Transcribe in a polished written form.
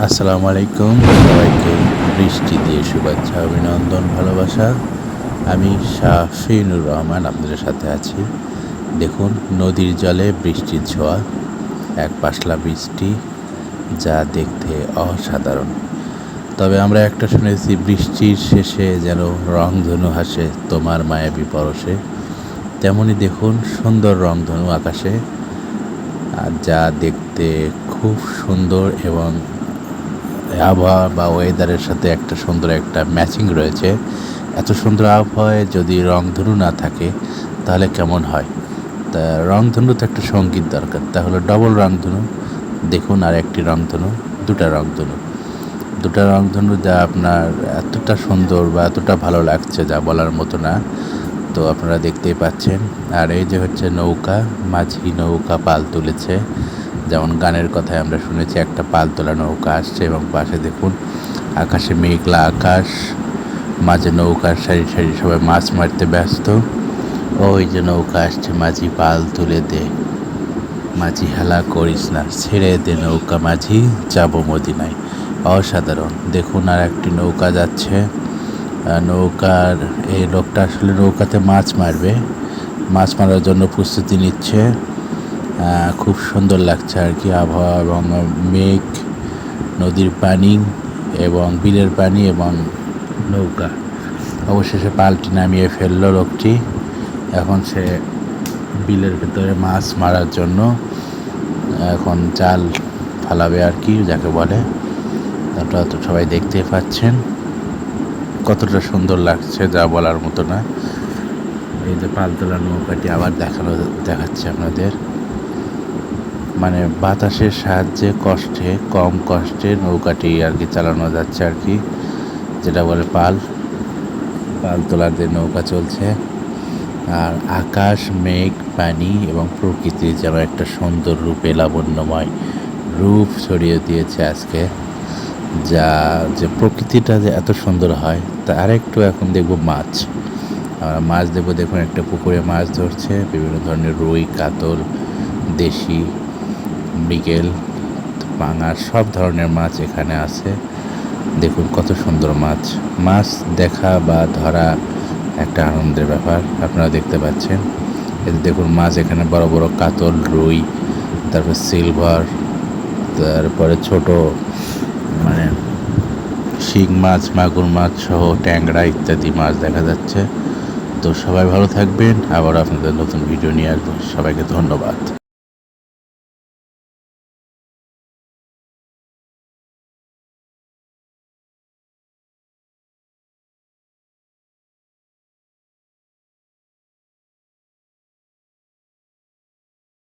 আসসালামু আলাইকুম, সবাইকে বৃষ্টি দিয়ে শুভেচ্ছা, অভিনন্দন, ভালোবাসা। আমি শাফিনুর রহমান আপনাদের সাথে আছি। দেখুন, নদীর জলে বৃষ্টির ছোঁয়া, এক পাশলা বৃষ্টি, যা দেখতে অসাধারণ। তবে আমরা একটা শুনেছি, বৃষ্টির শেষে যেন রংধনু হাসে তোমার মায়াবী পরশে। তেমনই দেখুন সুন্দর রংধনু আকাশে, যা দেখতে খুব সুন্দর এবং আবহাওয়া বা ওয়েদারের সাথে একটা সুন্দর একটা ম্যাচিং রয়েছে। এত সুন্দর আবহাওয়ায় যদি রংধনু না থাকে তাহলে কেমন হয়? তা রংধনু তো একটা সঙ্গীত দরকার, তাহলে ডবল রংধনু দেখুন, আর একটি রংধনু, দুটা রংধনু যা আপনার এতটা সুন্দর বা এতটা ভালো লাগছে যা বলার মতো না। তো আপনারা দেখতেই পাচ্ছেন। আর এই যে হচ্ছে নৌকা, মাঝি নৌকা পাল তুলেছে, যেমন গানের কথায় আমরা শুনেছি একটা পাল তোলা নৌকা আসছে, এবং পাশে দেখুন আকাশে মেঘলা আকাশ, মাঝে নৌকার সারি সারি সবাই মাছ মারতে ব্যস্ত। ওই যে নৌকা আসছে, মাঝি পাল তুলে দে, মাঝি হেলা করিস না, ছেড়ে দে নৌকা মাঝি, যাবো মদিনায়। অসাধারণ। দেখুন আর একটি নৌকা যাচ্ছে, নৌকার এই লোকটা আসলে নৌকাতে মাছ মারার জন্য প্রস্তুতি নিচ্ছে। খুব সুন্দর লাগছে আর কি আবহাওয়া, এবং মেঘ, নদীর পানি এবং বিলের পানি এবং নৌকা। অবশেষে পালটি নামিয়ে ফেললো লোকটি। এখন সে বিলের ভেতরে মাছ মারার জন্য এখন জাল ফালাবে আর কি, যাকে বলে। আপনারা তো সবাই দেখতেই পাচ্ছেন কতটা সুন্দর লাগছে, যা বলার মতো না। এই যে পালতোলা নৌকাটি আবার দেখাচ্ছে আপনাদের, মানে বাতাসের সাহায্যে কম কষ্টে নৌকাটি আর কি চালানো যাচ্ছে আর কি, যেটা বলে পাল তোলার যে নৌকা চলছে। আর আকাশ, মেঘ, পানি এবং প্রকৃতির যেন একটা সুন্দর রূপে লাবণ্যময় রূপ ছড়িয়ে দিয়েছে আজকে, যা যে প্রকৃতিটা যে এত সুন্দর হয় তা আরেকটু। এখন দেখবো মাছ দেখবো। দেখুন একটা পুকুরে মাছ ধরছে, বিভিন্ন ধরনের রুই, কাতল, দেশি, মৃগেল, পাঙাশ, সব ধরনের মাছ এখানে আছে। দেখুন কত সুন্দর মাছ দেখা বা ধরা একটা আনন্দের ব্যাপার। আপনারা দেখতে পাচ্ছেন, এতে দেখুন মাছ এখানে বড় বড় কাতল, রুই, তারপর সিলভার, তারপরে ছোট মানে শিং মাছ, মাগুর মাছ সহ ট্যাংরা ইত্যাদি মাছ দেখা যাচ্ছে। তো সবাই ভালো থাকবেন, আবার আপনাদের নতুন ভিডিও নিয়ে আসবো। সবাইকে ধন্যবাদ।